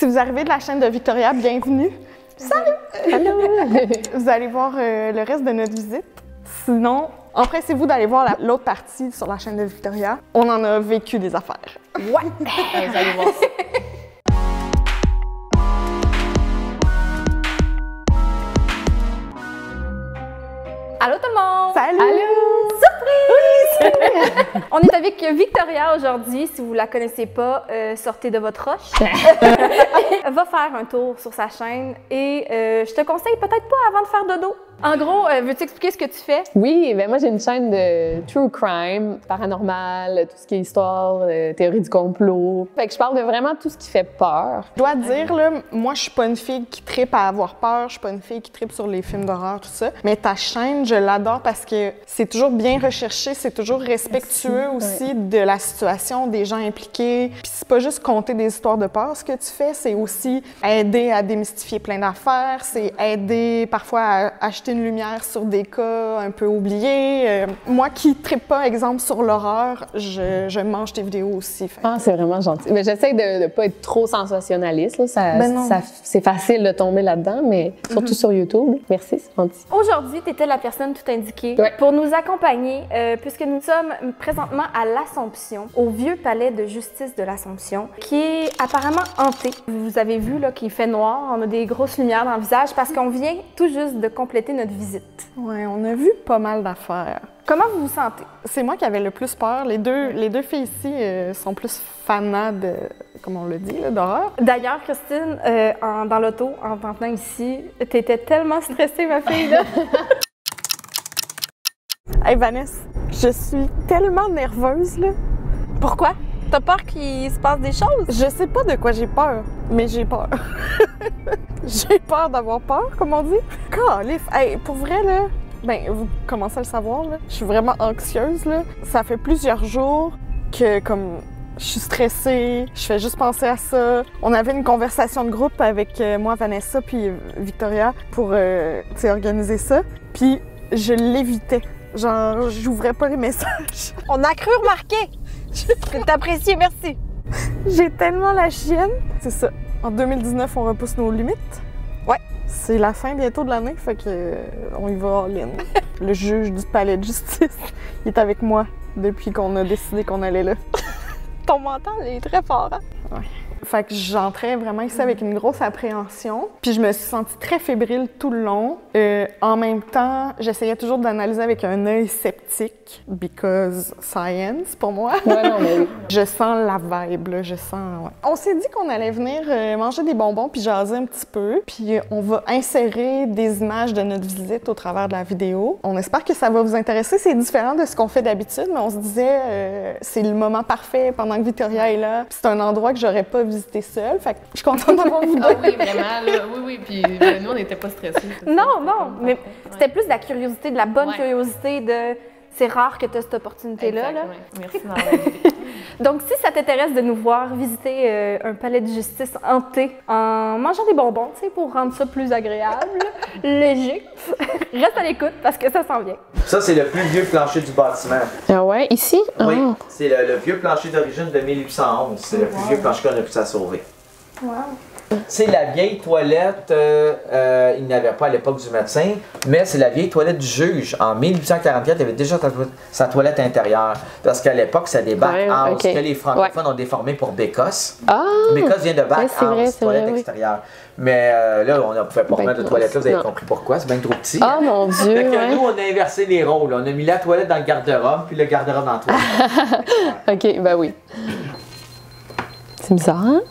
Si vous arrivez de la chaîne de Victoria, bienvenue. Salut! Allô! Vous allez voir le reste de notre visite. Sinon, empressez-vous d'aller voir l'autre partie sur la chaîne de Victoria. On en a vécu des affaires. Ouais! Vous allez voir ça. Allô tout le monde! Salut! Allô! Surprise! On est avec Victoria aujourd'hui. Si vous la connaissez pas, sortez de votre roche. Va faire un tour sur sa chaîne et je te conseille peut-être pas avant de faire dodo. En gros, veux-tu expliquer ce que tu fais? Oui, ben moi j'ai une chaîne de true crime, paranormal, tout ce qui est histoire, théorie du complot. Fait que je parle de vraiment tout ce qui fait peur. Je dois te dire, là, moi, je suis pas une fille qui trippe à avoir peur, je suis pas une fille qui trippe sur les films d'horreur, tout ça. Mais ta chaîne, je l'adore parce que c'est toujours bien recherché, c'est toujours respectueux aussi de la situation, des gens impliqués. Puis c'est pas juste compter des histoires de peur, ce que tu fais, c'est aussi aider à démystifier plein d'affaires, c'est aider parfois à acheter une lumière sur des cas un peu oubliés. Moi qui trippe pas, exemple, sur l'horreur, je mange tes vidéos aussi. Fait. Ah, c'est vraiment gentil. Mais j'essaie de pas être trop sensationnaliste. Là. C'est facile de tomber là-dedans, mais surtout sur YouTube. Merci, c'est gentil. Aujourd'hui, tu étais la personne tout indiquée pour nous accompagner, puisque nous sommes présentement à l'Assomption, au vieux palais de justice de l'Assomption, qui est apparemment hanté. Vous avez vu là qu'il fait noir, on a des grosses lumières dans le visage parce qu'on vient tout juste de compléter notre visite. Ouais, on a vu pas mal d'affaires. Comment vous vous sentez? C'est moi qui avais le plus peur. Les deux filles ici sont plus fanas de, comme on le dit, d'horreur. D'ailleurs, Christine, dans l'auto, en venant ici, t'étais tellement stressée, ma fille, là. Hey Vanessa, je suis tellement nerveuse, là. Pourquoi? T'as peur qu'il se passe des choses? Je sais pas de quoi j'ai peur, mais j'ai peur. J'ai peur d'avoir peur, comme on dit. Calif! Hey, pour vrai, là, ben, vous commencez à le savoir, là, je suis vraiment anxieuse, là. Ça fait plusieurs jours que, comme, je suis stressée, je fais juste penser à ça. On avait une conversation de groupe avec moi, Vanessa, puis Victoria pour, tu sais, organiser ça. Puis je l'évitais. Genre, j'ouvrais pas les messages. On a cru remarquer! C'est apprécié, merci! J'ai tellement la chienne. C'est ça. En 2019, on repousse nos limites. Ouais. C'est la fin bientôt de l'année, fait que on y va all-in. Le juge du palais de justice, il est avec moi depuis qu'on a décidé qu'on allait là. Ton mental est très fort, hein? Ouais. Fait que j'entrais vraiment ici avec une grosse appréhension. Puis je me suis sentie très fébrile tout le long. En même temps, j'essayais toujours d'analyser avec un œil sceptique, because science pour moi. Ouais, non, mais oui. Je sens la vibe, là, je sens... Ouais. On s'est dit qu'on allait venir manger des bonbons puis jaser un petit peu. Puis on va insérer des images de notre visite au travers de la vidéo. On espère que ça va vous intéresser. C'est différent de ce qu'on fait d'habitude, mais on se disait c'est le moment parfait pendant que Victoria est là. Puis c'est un endroit que j'aurais pas visiter seule, fait que je suis contente d'avoir vous deux. Ah oui, vraiment, là, oui, puis nous, on n'était pas stressés. Non, mais c'était plus de la curiosité, de la bonne curiosité de... C'est rare que tu as cette opportunité-là. Exact, là. ouais. Merci de m'avoir invité. Donc, si ça t'intéresse de nous voir visiter un palais de justice hanté en mangeant des bonbons, tu sais, pour rendre ça plus agréable, léger, reste à l'écoute parce que ça s'en vient. Ça, c'est le plus vieux plancher du bâtiment. Ah ouais, ici? Oui, Oh. c'est le vieux plancher d'origine de 1811. C'est le plus vieux plancher qu'on a pu s'en sauver. Wow. C'est la vieille toilette, il n'y avait pas à l'époque du médecin, mais c'est la vieille toilette du juge. En 1844, il avait déjà sa toilette intérieure. Parce qu'à l'époque, c'est des back-house que les francophones ont déformé pour Bécosse. Ah! Bécosse vient de back-house, toilette vrai, extérieure. Mais là, on ne pouvait pas remettre de toilette là, vous avez compris pourquoi, c'est bien trop petit. Ah mon Dieu! Fait que nous, on a inversé les rôles. On a mis la toilette dans le garde-robe, puis le garde-robe dans la toilette. OK, ben oui. C'est bizarre, hein?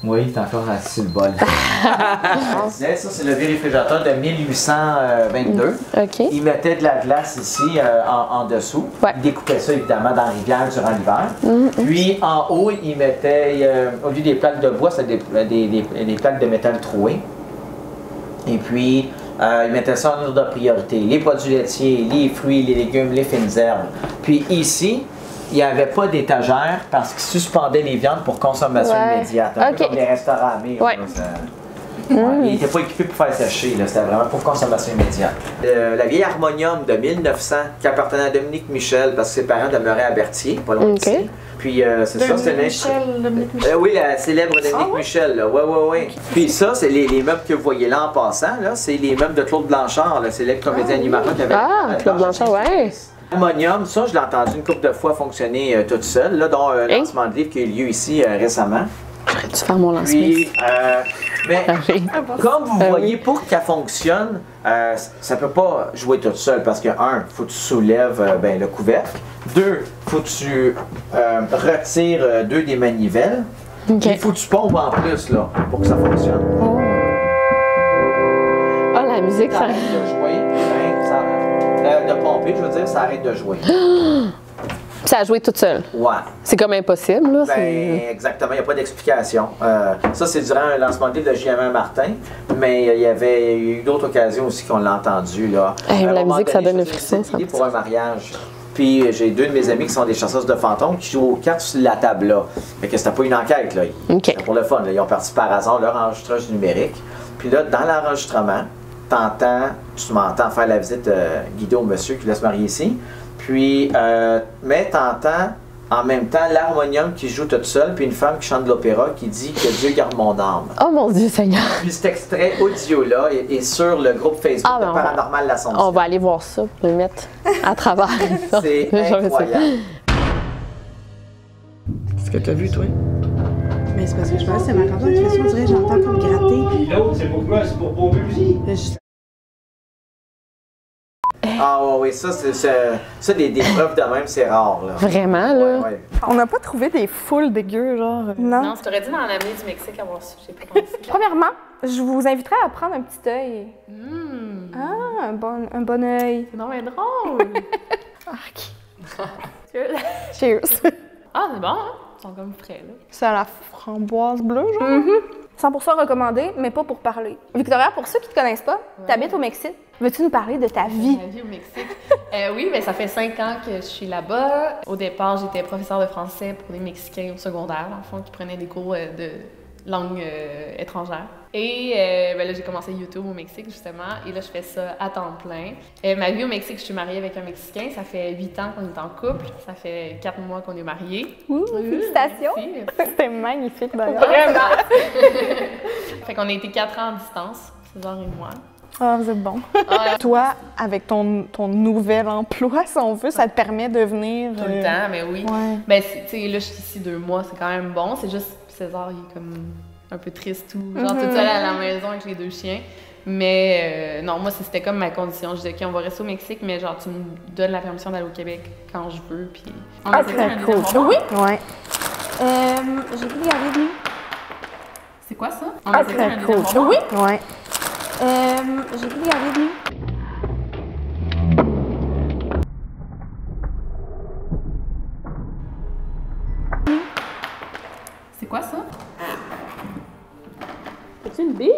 Oui, c'est encore assis le bol. Ça, c'est le vieux réfrigérateur de 1822. OK. Il mettait de la glace ici en dessous. Ouais. Il découpait ça évidemment dans la rivière durant l'hiver. Puis en haut, il mettait, au lieu des plaques de bois, c'était des plaques de métal trouées. Et puis, il mettait ça en ordre de priorité. Les produits laitiers, les fruits, les légumes, les fines herbes. Puis ici, il n'y avait pas d'étagère parce qu'ils suspendaient les viandes pour consommation immédiate. Un peu comme les restaurants amis. Il n'était pas équipé pour faire sécher, c'était vraiment pour consommation immédiate. La vieille harmonium de 1900 qui appartenait à Dominique Michel parce que ses parents demeuraient à Berthier, pas loin d'ici. puis c'est ça, c'est Dominique Michel. oui, la célèbre Dominique Michel, là. Ouais. Puis ça, c'est les meubles que vous voyez là en passant, là, c'est les meubles de Claude Blanchard, le célèbre comédien animateur qui avait. Claude Blanchard, ouais. Harmonium, ça, je l'ai entendu une couple de fois fonctionner toute seule, là, dont un lancement de livre qui a eu lieu ici récemment. J'aurais dû faire mon lancement. Puis, mais comme vous voyez, pour qu'elle fonctionne, ça peut pas jouer toute seule parce que, un, faut que tu soulèves le couvercle. Deux, faut que tu retires deux des manivelles. Il faut que tu pompes en plus là, pour que ça fonctionne. Ah, la musique, ça arrête de jouer, de pomper, je veux dire, ça arrête de jouer. Ça a joué toute seule. Ouais. C'est comme impossible, là. Exactement, il n'y a pas d'explication. Ça, c'est durant un lancement de livre de J.M. Martin, mais il y avait eu d'autres occasions aussi qu'on l'a entendu. Là. La musique, ça donne le frisson. C'est pour un mariage. Puis j'ai deux de mes amis qui sont des chasseuses de fantômes qui jouent aux cartes sur la table là. Fait que c'était pas une enquête là. C'était pour le fun. Là. Ils ont parti par hasard leur enregistrage numérique. Puis là, dans l'enregistrement, tu m'entends faire la visite guidée au monsieur qui voulait se marier ici. Puis, mais t'entends en même temps l'harmonium qui joue toute seule, puis une femme qui chante de l'opéra qui dit que Dieu garde mon âme. Oh mon Dieu Seigneur! Puis cet extrait audio-là est sur le groupe Facebook de Paranormal l'Assomption. On va aller voir ça pour le mettre à travers. C'est incroyable. Qu'est-ce que t'as vu, toi? Mais c'est parce que je pense que c'est ma tante qui fait ça, on dirait que j'entends comme gratter. Puis l'autre, c'est pourquoi? C'est pour pomper aussi. Ah oui, ça, des preuves de même, c'est rare. Là. Vraiment, là? Ouais. On n'a pas trouvé des foules dégueu, genre. Non, je t'aurais dit d'en amener du Mexique à voir ça, j'ai pas pensé. Premièrement, je vous inviterais à prendre un petit œil. Ah, un bon œil. C'est non mais drôle! Cheers. Ah, c'est bon, hein? Ils sont comme frais, là. C'est à la framboise bleue, genre? 100% recommandé, mais pas pour parler. Victoria, pour ceux qui te connaissent pas, t'habites au Mexique. Veux-tu nous parler de ta vie? Ma vie au Mexique. Oui, mais ça fait 5 ans que je suis là-bas. Au départ, j'étais professeure de français pour des Mexicains au secondaire, dans le fond, qui prenaient des cours de langue étrangère. Et là, j'ai commencé YouTube au Mexique, justement, et là, je fais ça à temps plein. Ma vie au Mexique, je suis mariée avec un Mexicain. Ça fait 8 ans qu'on est en couple. Ça fait 4 mois qu'on est mariés. Félicitations! C'était magnifique, d'ailleurs. Vraiment! Fait qu'on a été 4 ans en distance, César et moi. Ah, vous êtes bon. Toi, avec ton nouvel emploi, si on veut, ça te permet de venir... Tout le temps, mais oui. Ouais. Ben, tu sais, là, je suis ici 2 mois, c'est quand même bon. C'est juste, César, il est comme un peu triste, tout. Genre, tout seul à la maison avec les 2 chiens. Mais non, moi, c'était comme ma condition. Je disais, OK, on va rester au Mexique, mais genre, tu me donnes la permission d'aller au Québec quand je veux. Puis on a fait un cool. Oui? Ouais. J'ai voulu y arriver. C'est quoi ça? On a fait un cool. moment? Oui? Ouais. J'ai voulu y arriver. C'est quoi ça? C'est une bille?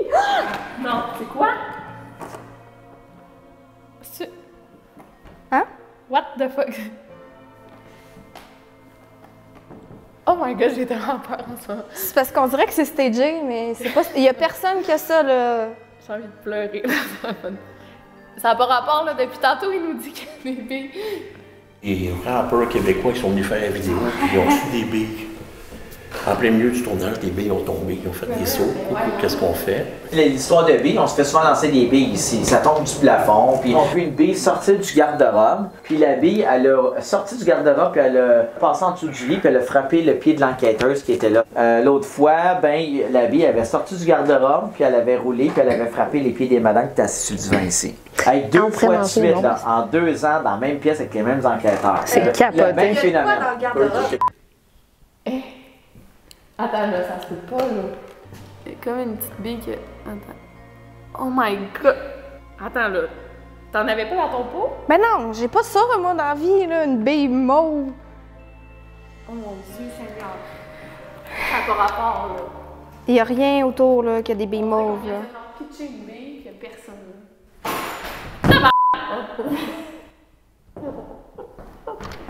Non, c'est quoi? C'est... Hein? What the fuck? Oh my god, j'ai tellement peur en ce moment. C'est parce qu'on dirait que c'est stagé, mais c'est pas. Il y a personne qui a ça, là. J'ai envie de pleurer. Ça n'a pas rapport, là. Depuis tantôt, il nous dit qu'il y a des billes. Et les rappeurs québécois qui sont venus faire la vidéo, puis ils ont reçu des billes. En plein milieu du tournage, des billes ont tombé, ils ont fait des sauts. Qu'est-ce qu'on fait? L'histoire de billes, on se fait souvent lancer des billes ici. Ça tombe du plafond, puis on voit une bille sortir du garde-robe, puis la bille, elle a sorti du garde-robe, puis elle a passé en dessous du lit, puis elle a frappé le pied de l'enquêteuse qui était là. L'autre fois, la bille avait sorti du garde-robe, puis elle avait roulé, puis elle avait frappé les pieds des madames qui étaient assises sur le divan ici. Avec 2 fois de suite, là, en 2 ans, dans la même pièce avec les mêmes enquêteurs. C'est capoté. Le même phénomène. Dans le garde-robe? Attends, là, ça se peut pas, là. Il y a comme une petite bille que... Attends. Oh my god! Attends, là. T'en avais pas dans ton pot? Ben non, j'ai pas ça, moi, dans la vie, là, une bille mauve. Oh mon Dieu, Seigneur. Ça n'a pas rapport, là. Il y a rien autour, là, qui a des billes mauves, là. On a pitché une bille, qu'il y a personne, là.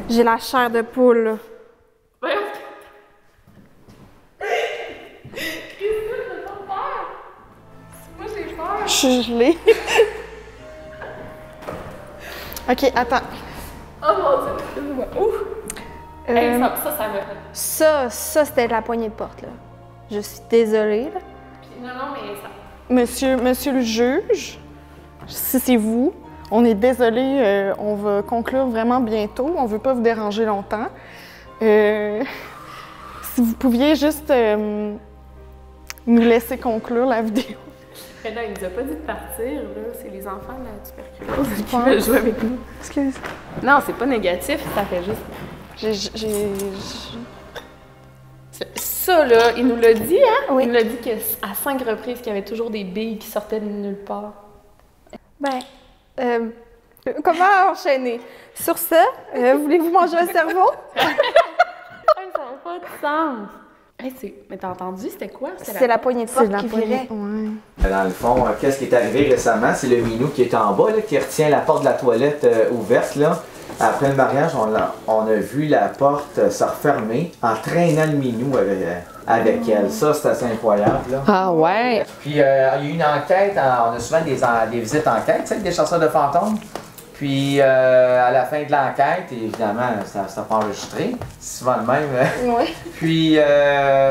J'ai la chair de poule, là. Voyons. Je suis gelée. OK, attends. Oh mon Dieu, excuse-moi. Ouf! Hey, ça me fait. Ça, c'était la poignée de porte, là. Je suis désolée, là. Puis, non, mais ça. Monsieur le juge, si c'est vous, on est désolé, on va conclure vraiment bientôt. On veut pas vous déranger longtemps. Si vous pouviez juste nous laisser conclure la vidéo. Mais non, il nous a pas dit de partir, là. C'est les enfants de la tuberculose qui veulent jouer avec nous. Excuse. Non, c'est pas négatif, ça fait juste. Ça, là, il nous l'a dit, hein? Oui. Il nous l'a dit qu'à 5 reprises, qu'il y avait toujours des billes qui sortaient de nulle part. Ben, comment enchaîner? Sur ça, voulez-vous manger un cerveau? Ça n'a pas de sens. Hey, mais t'as entendu, c'était quoi? C'est la poignée de porte qui virait. Ouais. Dans le fond, qu'est-ce qui est arrivé récemment? C'est le minou qui est en bas, là, qui retient la porte de la toilette ouverte. Là. Après le mariage, on a vu la porte se refermer en traînant le minou avec elle. Ça, c'est assez incroyable. Là. Ah ouais? Puis, il y a eu une enquête, on a souvent des visites enquêtes, tu sais, des chasseurs de fantômes. Puis, à la fin de l'enquête, évidemment, ça n'a pas enregistré, c'est souvent le même. Oui. Puis,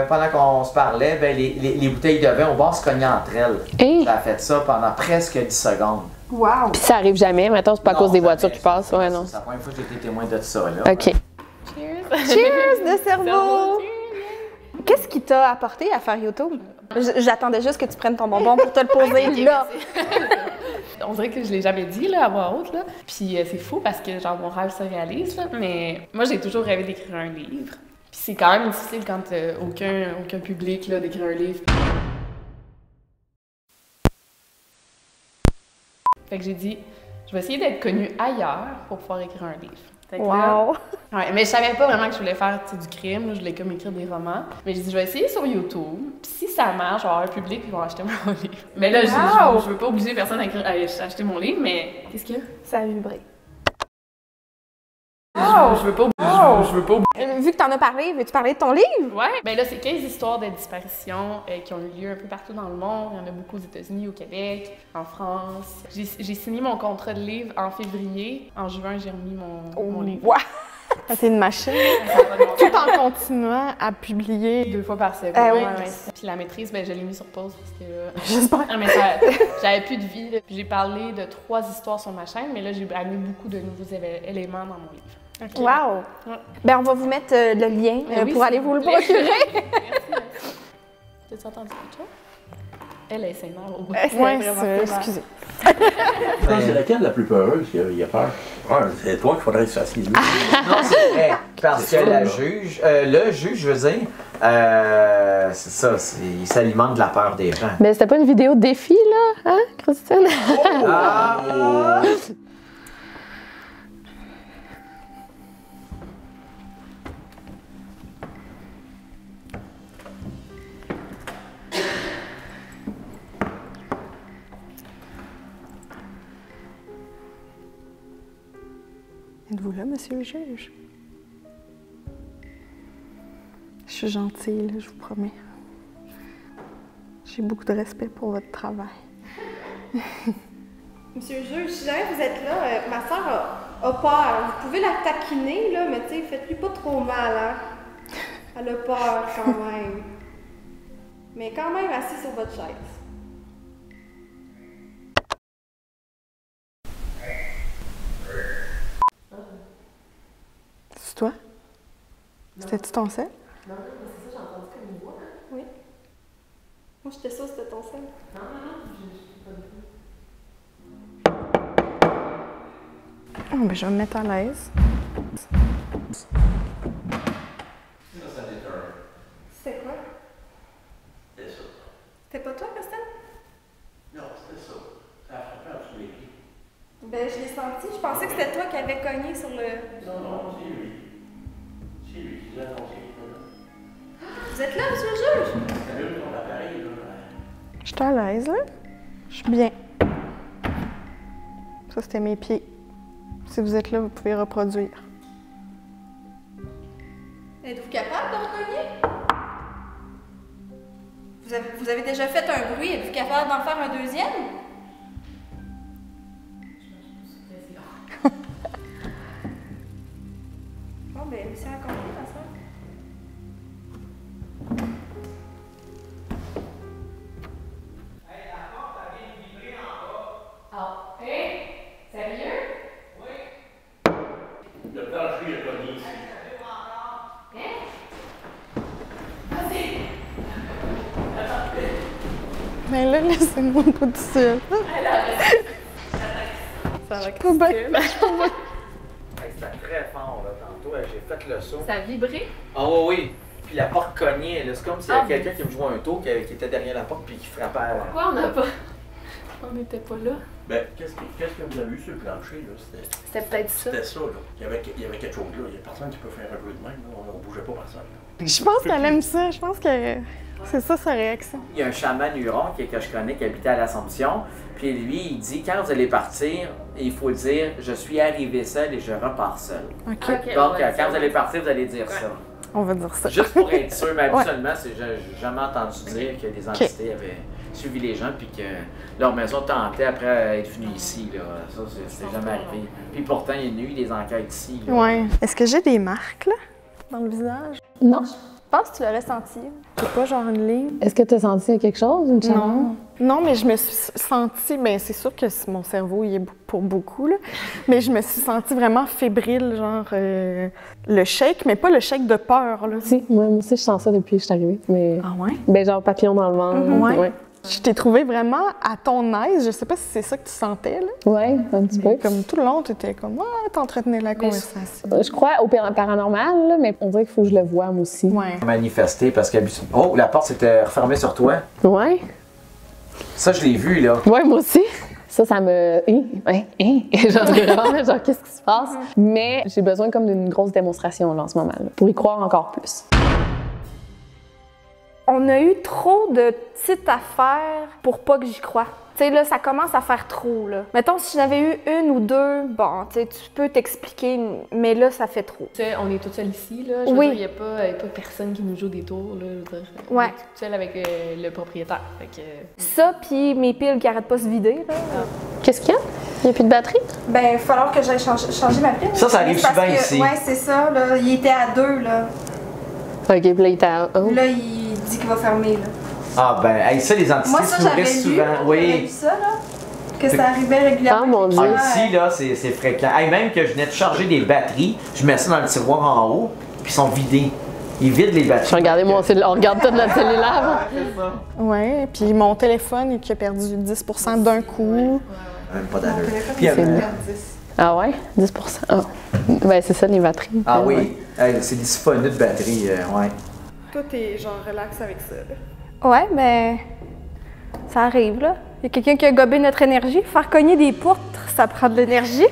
pendant qu'on se parlait, ben, les bouteilles de vin au bar se cognaient entre elles. Hey. Ça a fait ça pendant presque 10 secondes. Wow! Puis ça arrive jamais, maintenant c'est pas à Non, cause des jamais. voitures qui passent, ouais, non. C'est la première fois que j'ai été témoin de ça, là. OK. Cheers de cerveau! Qu'est-ce qui t'a apporté à faire YouTube? J'attendais juste que tu prennes ton bonbon pour te le poser là. On dirait que je l'ai jamais dit, là, à voix haute, là. Puis c'est fou parce que, genre, mon rêve se réalise, là. Mais moi, j'ai toujours rêvé d'écrire un livre. Puis c'est quand même difficile quand aucun public, là, d'écrire un livre. Fait que j'ai dit, je vais essayer d'être connue ailleurs pour pouvoir écrire un livre. Fait que là, ouais, mais je savais pas vraiment que je voulais faire du crime, là, je voulais comme écrire des romans. Mais j'ai dit, je vais essayer sur YouTube, puis si ça marche, je vais avoir un public qui va acheter mon livre. Mais là, je veux pas obliger personne à acheter mon livre, mais qu'est-ce qu'il y a? Ça a vibré. Je veux pas Vu que t'en as parlé, veux-tu parler de ton livre? Ouais, ben là, c'est 15 histoires de disparitions qui ont eu lieu un peu partout dans le monde. Il y en a beaucoup aux États-Unis, au Québec, en France. J'ai signé mon contrat de livre en février. En juin, j'ai remis mon livre. Wow. C'est une machine. Tout en continuant à publier. 2 fois par semaine. Oui. Puis la maîtrise, ben, je l'ai mis sur pause parce que J'espère. non, mais j'avais plus de vie. Là. J'ai parlé de 3 histoires sur ma chaîne, mais là, j'ai amené beaucoup de nouveaux éléments dans mon livre. Okay. Wow! Ouais. Ben, on va vous mettre le lien pour aller vous le procurer. Merci. T'as-tu entendu quelque chose? Elle est sénère au bout. Ouais, excusez. C'est laquelle la plus peureuse qu'il a peur? Ouais, c'est toi qu'il faudrait que tu fasses les Non, c'est vrai. Parce que le juge, je veux dire, c'est ça, il s'alimente de la peur des gens. Mais c'était pas une vidéo de défi, là, hein, Christine? Ah! Êtes-vous là, monsieur le juge? Je suis gentille, là, je vous promets. J'ai beaucoup de respect pour votre travail. Monsieur le juge, si jamais vous êtes là, ma soeur a peur. Vous pouvez la taquiner, là, mais tu sais, faites-lui pas trop mal, hein? Elle a peur quand même. Mais quand même assis sur votre chaise. C'est toi? C'était-tu ton sel? Non, c'est ça, j'ai entendu comme une voix. Oui. Moi, j'étais sûre que c'était ton sel. Non, je suis pas du tout. Oh, ben, je vais me mettre à l'aise. C'était quoi? C'était ça. C'était pas toi, Christine? Non, c'était ça. Ça a frappé en dessous des pieds. Ben, je l'ai senti. Je pensais que c'était toi qui avais cogné sur le... Non, c'est lui. C'est lui qui l'a annoncé. Vous êtes là, monsieur le juge? T'allumes ton appareil, là. Je suis à l'aise, là. Je suis bien. Ça, c'était mes pieds. Si vous êtes là, vous pouvez reproduire. Êtes-vous capable de recogner? Vous avez déjà fait un bruit. Êtes-vous capable d'en faire un deuxième? Bon, ben, mission accomplie. Mais là, laissez-moi pas tout seul. Ça va Pas bien. C'était très fort, là, tantôt. J'ai fait le saut. Ça a vibré? Ah oui, oui. Puis la porte cognait, là. C'est comme s'il y avait quelqu'un qui me jouait un tour, qui était derrière la porte, puis qui frappait. Pourquoi on n'a pas... On n'était pas là? Ben, qu'est-ce que vous avez vu sur le plancher, là? C'était peut-être ça. C'était ça, là. Il y avait quelque chose là. Il y a personne qui peut faire un peu de même, là. On bougeait pas personne, là. Je pense qu'elle aime ça. Je pense que c'est ça sa réaction. Il y a un chaman Huron que je connais qui habitait à l'Assomption. Puis lui, il dit quand vous allez partir, il faut dire je suis arrivé seul et je repars seul. OK. Donc, quand vous allez partir, vous allez dire ça. On va dire ça. Juste pour être sûr, mais habituellement, j'ai jamais entendu dire que des entités avaient suivi les gens puis que leur maison tentait après être venue ici. Là. Ça, c'est jamais arrivé. Puis pourtant, il y a eu des enquêtes ici. Là. Ouais. Est-ce que j'ai des marques, là, dans le visage? Non. Je pense que tu l'aurais senti. C'est pas genre une ligne? Est-ce que tu as senti quelque chose, une chaleur? Non. Non, mais je me suis sentie, bien c'est sûr que mon cerveau y est pour beaucoup, là, mais je me suis sentie vraiment fébrile, genre le shake, mais pas le shake de peur, là. Si, moi aussi je sens ça depuis que je suis arrivée, mais... Ah ouais? Ben genre papillon dans le ventre. Ouais. Je t'ai trouvée vraiment à ton aise, je sais pas si c'est ça que tu sentais, là. Ouais, un petit peu. Comme tout le long, t'étais comme, t'entretenais la conversation. Je crois au paranormal, là, mais on dirait qu'il faut que je le voie, moi aussi. Ouais. Manifester parce que. Oh, la porte s'était refermée sur toi. Ouais. Ça, je l'ai vu, là. Ouais, moi aussi. Ça me... Genre, vraiment, genre, qu'est-ce qui se passe? Mais j'ai besoin comme d'une grosse démonstration, là, en ce moment, là, pour y croire encore plus. On a eu trop de petites affaires pour pas que j'y croie. Tu sais, là, ça commence à faire trop, là. Mettons, si j'en avais eu une ou deux, bon, tu sais, tu peux t'expliquer, mais là, ça fait trop. Tu sais, on est tout seul ici, là. Je veux dire, il n'y a pas personne qui nous joue des tours, là. Je veux dire, on est tout seul avec le propriétaire. Fait que... Ça, puis mes piles qui arrêtent pas de se vider, là. Qu'est-ce qu'il y a? Il n'y a plus de batterie? Ben, il va falloir que j'aille changer ma pile. Ça arrive souvent ici. Ouais, c'est ça, là. Il était à 2, là. OK, puis là, il était à... Oh. Là, il dit qu'il va fermer, là. Ah, ben, hey, ça, les entités Moi, ça, se nourrissent souvent. J'avais vu ça, là. Que ça arrivait régulièrement. Ah, mon Dieu. Ah, ici, là, c'est fréquent. Hey, même que je venais de charger des batteries, je mets ça dans le tiroir en haut, puis ils sont vidés. Ils vident les batteries. Je regardais mon cellulaire. On regarde tout notre cellulaire. Ouais, puis mon téléphone qui a perdu 10 % d'un coup. Même pas d'allure. Puis Ah ouais? 10 % Ah. Ben, c'est ça, les batteries. Ah oui, hey, c'est des siphonneux de batterie, ouais. Toi, t'es genre relax avec ça, là. Ouais, mais ça arrive, là. Il y a quelqu'un qui a gobé notre énergie. Faire cogner des poutres, ça prend de l'énergie.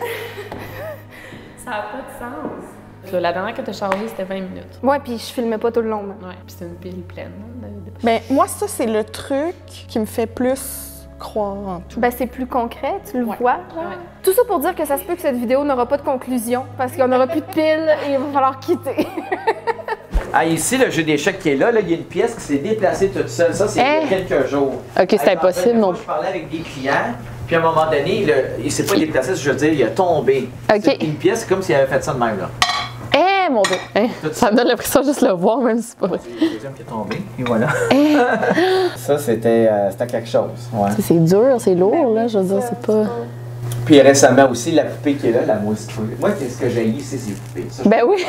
Ça n'a pas de sens. La dernière que tu as chargée, c'était 20 minutes. Ouais, puis je filmais pas tout le long. Ouais, puis c'était une pile pleine. Ben, moi, ça, c'est le truc qui me fait plus croire en tout. Ben, c'est plus concret, tu le vois. Ouais. Tout ça pour dire que ça se peut que cette vidéo n'aura pas de conclusion parce qu'on n'aura plus de piles et il va falloir quitter. Ah, ici, le jeu d'échecs qui est là, il y a une pièce qui s'est déplacée toute seule. Ça, c'est il y a quelques jours. OK, c'est impossible, non? Je parlais avec des clients, puis à un moment donné, il s'est pas déplacé, je veux dire, il a tombé. OK. C'est une pièce, c'est comme s'il avait fait ça de même, là. Eh, mon Dieu! Ça me donne l'impression de juste le voir, même si c'est pas vrai. C'est le deuxième qui est tombé, et voilà. Ça, c'était quelque chose, ouais. C'est dur, c'est lourd, là. Je veux dire, c'est pas... Puis récemment aussi, la poupée qui est là, la mousse. Moi, qu'est-ce que j'ai ici, c'est les poupées. Ça, Ben oui!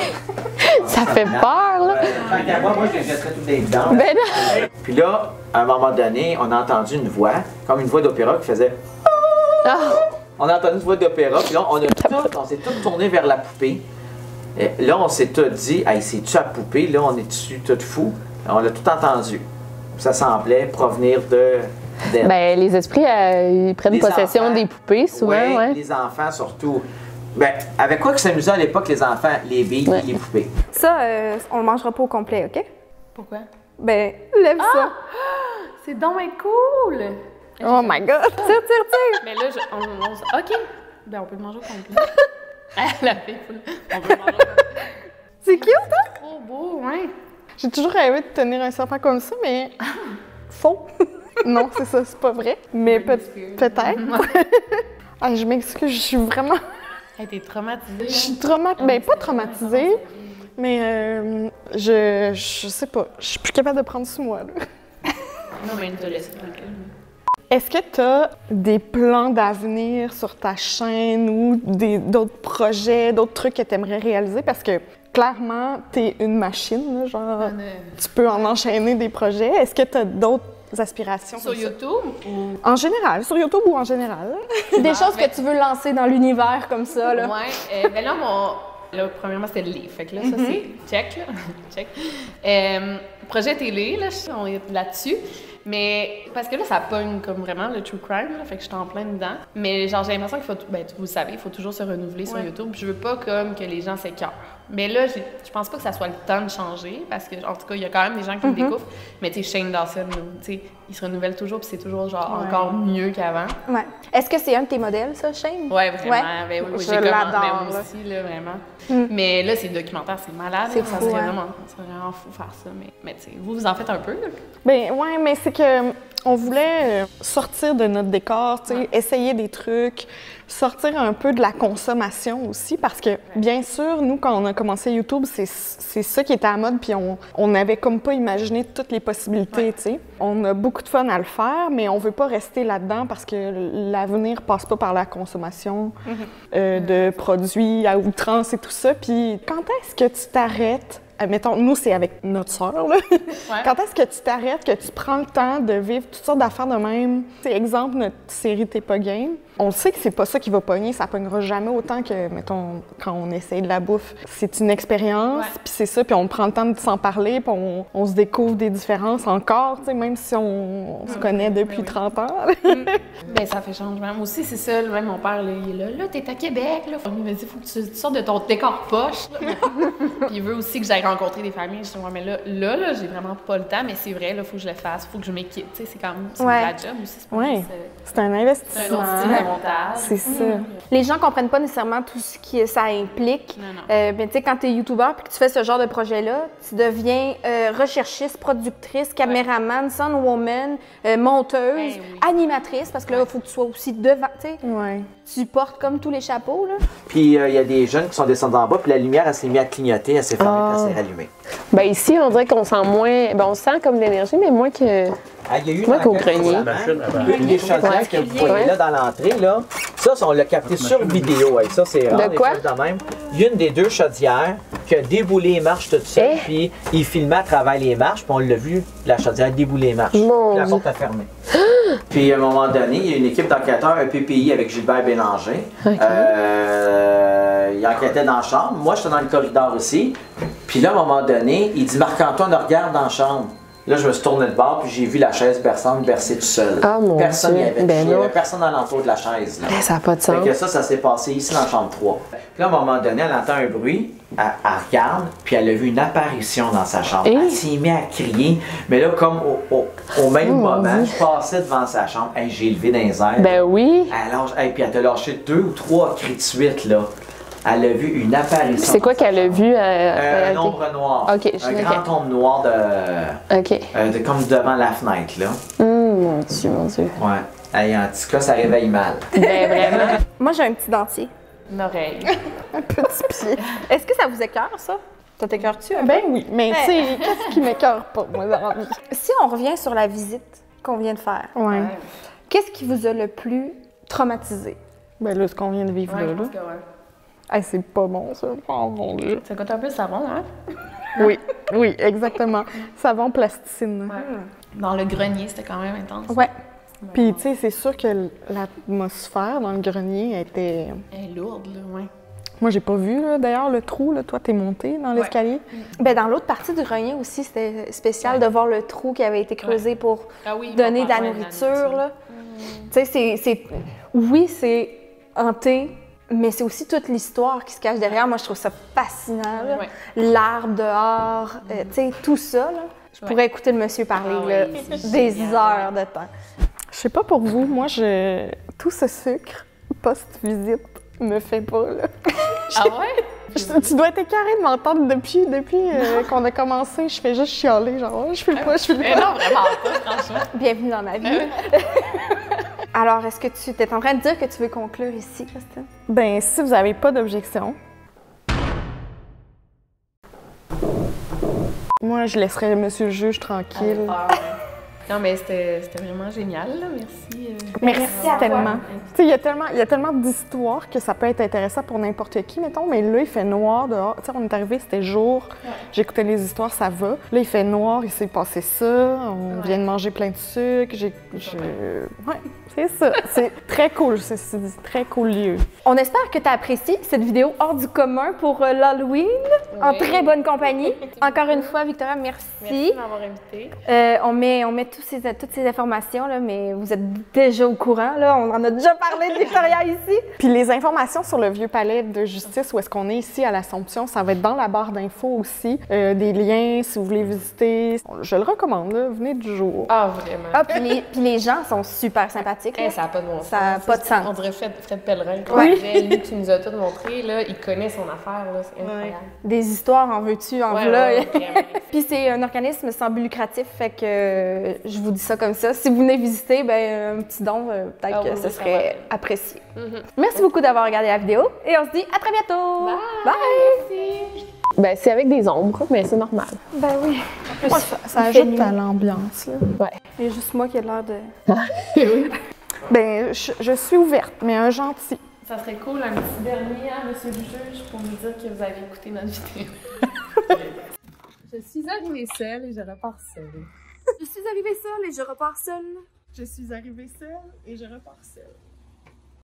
Ça fait peur, là! Moi, je les jetterais toutes les dents. Ben non! Puis là, à un moment donné, on a entendu une voix, comme une voix d'opéra qui faisait... Ah! On a entendu une voix d'opéra, puis là, on s'est tous tournés vers la poupée. Et là, on s'est tous dit, hey, c'est-tu la poupée? Là, on est-tu tout fou? On l'a tout entendu. Ça semblait provenir d'elle. Ben, les esprits, ils prennent Les possession enfants, des poupées, souvent, ouais. Les enfants, surtout. Ben, avec quoi que s'amusaient à l'époque, les enfants? Les billes et les poupées. Ça, on le mangera pas au complet, OK? Pourquoi? Ben, lève ça. C'est donc être cool! Oh my God! Tire! Mais là, OK. Ben, on peut le manger au complet. La fille, on peut le manger au complet. C'est cute, hein? Trop beau, ouais. J'ai toujours rêvé de tenir un serpent comme ça, mais faux. Non, c'est ça, c'est pas vrai. Mais peut-être. Ah, je m'excuse, je suis vraiment... T'es traumatisée. Je suis traumatisée. Ben, pas traumatisée, mais je sais pas. Je suis plus capable de prendre sous moi, là. Non, mais ne te laisse tranquille. Est-ce que tu as des plans d'avenir sur ta chaîne ou d'autres projets, d'autres trucs que tu aimerais réaliser? Parce que clairement, tu es une machine, là, genre, tu peux en enchaîner des projets. Est-ce que tu as d'autres aspirations? Sur YouTube ou... En général, sur YouTube ou en général? Des choses que tu veux lancer dans l'univers comme ça, là. Ouais, ben là, là, premièrement, c'était le livre. Fait que là, ça, c'est check, là. Check. Projet télé, là, on est là-dessus. Mais parce que là, ça pogne comme vraiment le true crime, là, fait que je suis en plein dedans. Mais genre, j'ai l'impression qu'il faut, ben, vous le savez, il faut toujours se renouveler sur YouTube. Je veux pas comme que les gens s'écœurent. Mais là, je pense pas que ça soit le temps de changer, parce que, en tout cas, il y a quand même des gens qui me découvrent. Mais tu sais, Shane Dawson, tu sais, il se renouvelle toujours, puis c'est toujours genre encore mieux qu'avant. Ouais. Est-ce que c'est un de tes modèles, ça, Shane? Ouais, vraiment. Ouais. Ben, oui, Je l'adore, moi aussi, là, vraiment. Mais là, c'est documentaire, c'est malade. C'est ça fou, serait vraiment fou faire ça. Mais tu sais, vous en faites un peu, là. Ben ouais, mais c'est que on voulait sortir de notre décor, tu sais, essayer des trucs, sortir un peu de la consommation aussi, parce que bien sûr, nous, quand on a commencé YouTube, c'est ça qui était à la mode, puis on n'avait comme pas imaginé toutes les possibilités, tu sais. On a beaucoup de fun à le faire, mais on veut pas rester là-dedans parce que l'avenir passe pas par la consommation de produits à outrance et tout ça. Puis quand est-ce que tu t'arrêtes? Mettons, nous, c'est avec notre sœur, là. Quand est-ce que tu t'arrêtes, que tu prends le temps de vivre toutes sortes d'affaires de même? C'est exemple, notre série T'es pas game. On sait que c'est pas ça qui va pogner, ça pognera jamais autant que, mettons, quand on essaye de la bouffe. C'est une expérience, puis c'est ça, puis on prend le temps de s'en parler, puis on se découvre des différences encore, tu sais, même si on se connaît depuis 30 ans. Ben, ça fait changement. Moi aussi, c'est ça, même mon père, là, il est là, t'es à Québec, là. Il me dit, faut que tu sortes de ton décor poche, là. Puis il veut aussi que j'aille rencontrer des familles. Je dis, ouais, mais là, j'ai vraiment pas le temps, mais c'est vrai, là, faut que je le fasse, faut que je m'équipe, tu sais, c'est comme, c'est de la job aussi, c'est pas juste, c'est un investissement. C'est ça. Les gens comprennent pas nécessairement tout ce que ça implique. Ben, tu sais, quand tu es youtubeur et que tu fais ce genre de projet-là, tu deviens recherchiste, productrice, caméraman, soundwoman, monteuse, animatrice, parce que là, il faut que tu sois aussi devant, tu sais. Tu portes comme tous les chapeaux, là. Puis il y a des jeunes qui sont descendus en bas, puis la lumière, elle s'est mise à clignoter, elle s'est fermée, puis elle s'est rallumée. Ben ici, on dirait qu'on sent moins... Ben on sent comme de l'énergie, mais moins que... Moi qu'au grenier. Les chaudières que vous voyez là dans l'entrée, là, ça, on l'a capté sur vidéo. Ça, c'est rare, de quoi? De même. Il y a une des deux chaudières qui a déboulé les marches toute seule, puis il filmait à travers les marches, puis on l'a vu, la chaudière débouler les marches. Puis la porte a fermé. Puis à un moment donné, il y a une équipe d'enquêteurs, un PPI avec Gilbert Bélanger. Il enquêtait dans la chambre. Moi, j'étais dans le corridor aussi. Puis là, à un moment donné, il dit « Marc-Antoine, regarde dans la chambre ». Là, je me suis tourné de bord, puis j'ai vu la chaise berçante bercer tout seul. Personne n'y avait touché, il n'y avait personne dans l'entour de la chaise. Là. Ça n'a pas de sens. Fait que ça s'est passé ici dans la chambre 3. Puis là, à un moment donné, elle entend un bruit, elle regarde, puis elle a vu une apparition dans sa chambre. Elle s'est mise à crier, mais là, comme au même moment, je passais devant sa chambre, j'ai levé dans les airs. Ben oui. Puis elle t'a lâché 2 ou 3 cris de suite, là. Elle a vu une apparition. C'est quoi qu'elle a vu? Un ombre noire. Okay, un grand ombre noir comme devant la fenêtre, là. Mon Dieu, mon Dieu. Ouais. En tout cas, ça réveille mal. Ben vraiment. Moi, j'ai un petit dentier. Une oreille. Un petit pied. Est-ce que ça vous écœure, ça? Ça t'écœure-tu? Ben oui, mais tu sais, qu'est-ce qui m'écœure pas, moi, dans la vie? Si on revient sur la visite qu'on vient de faire, qu'est-ce qui vous a le plus traumatisé? Ben là, ce qu'on vient de vivre là. Hey, c'est pas bon, ça. Oh mon Dieu. Ça coûte un peu le savon, hein? Oui, exactement. Savon plasticine. Dans le grenier, c'était quand même intense. Puis, tu sais, c'est sûr que l'atmosphère dans le grenier était... Elle est lourde, là, Moi, j'ai pas vu, là, d'ailleurs, le trou. Là. Toi, t'es monté dans l'escalier. Ben, dans l'autre partie du grenier aussi, c'était spécial de voir le trou qui avait été creusé pour donner de la nourriture. Là. Tu sais, c'est hanté, mais c'est aussi toute l'histoire qui se cache derrière. Moi, je trouve ça fascinant. L'arbre dehors, tu sais, tout ça. Là. Je pourrais écouter le monsieur parler là, des heures de temps. Je sais pas pour vous, moi, tout ce sucre post-visite me fait pas, là. Ah ouais? Tu dois être écœurée de m'entendre depuis qu'on a commencé. Je fais juste chialer, genre, je fais pas. Non, vraiment pas, franchement. Bienvenue dans ma vie. Alors, est-ce que tu es en train de dire que tu veux conclure ici, Christine? Ben, si vous n'avez pas d'objection, moi, je laisserais monsieur le juge tranquille. Non, mais c'était vraiment génial, là. Merci. Merci tellement. Tu sais, il y a tellement d'histoires que ça peut être intéressant pour n'importe qui, mettons, mais là, il fait noir dehors. Tu sais, on est arrivé, c'était jour, j'écoutais les histoires, ça va. Là, il fait noir, il s'est passé ça, on vient de manger plein de sucre, ouais, c'est ça. C'est très cool, c'est très cool lieu. On espère que tu as apprécié cette vidéo hors du commun pour l'Halloween, en très bonne compagnie. Encore une fois, Victoria, merci. Merci de m'avoir invitée. On met toutes ces informations, là, mais vous êtes déjà au courant. Là. On en a déjà parlé de Victoria ici. Puis les informations sur le Vieux Palais de Justice, où est-ce qu'on est ici à l'Assomption, ça va être dans la barre d'infos aussi. Des liens si vous voulez visiter. Je le recommande, là, venez du jour. Ah, vraiment. Ah, puis les gens sont super sympathiques. Ça n'a pas de bon sens. Ça n'a pas de sens. On dirait Fred Pellerin. Lui qui nous a tout montré, là, il connaît son affaire, là, c'est incroyable. Des histoires, en veux-tu, en voilà. Puis c'est un organisme sans but lucratif, fait que je vous dis ça comme ça. Si vous venez visiter, ben un petit don, peut-être que ce serait apprécié. Merci beaucoup d'avoir regardé la vidéo et on se dit à très bientôt! Bye! Merci! Ben, c'est avec des ombres, mais c'est normal. Ben oui. En plus, ça ajoute à l'ambiance, là. Ouais. Il y a juste moi qui ai l'air de... Oui. Ben, je suis ouverte, mais un gentil. Ça serait cool, un petit dernier, hein, monsieur le juge, pour nous dire que vous avez écouté notre vidéo. Je suis arrivée seule et je repars seule. Je suis arrivée seule et je repars seule. Je suis arrivée seule et je repars seule.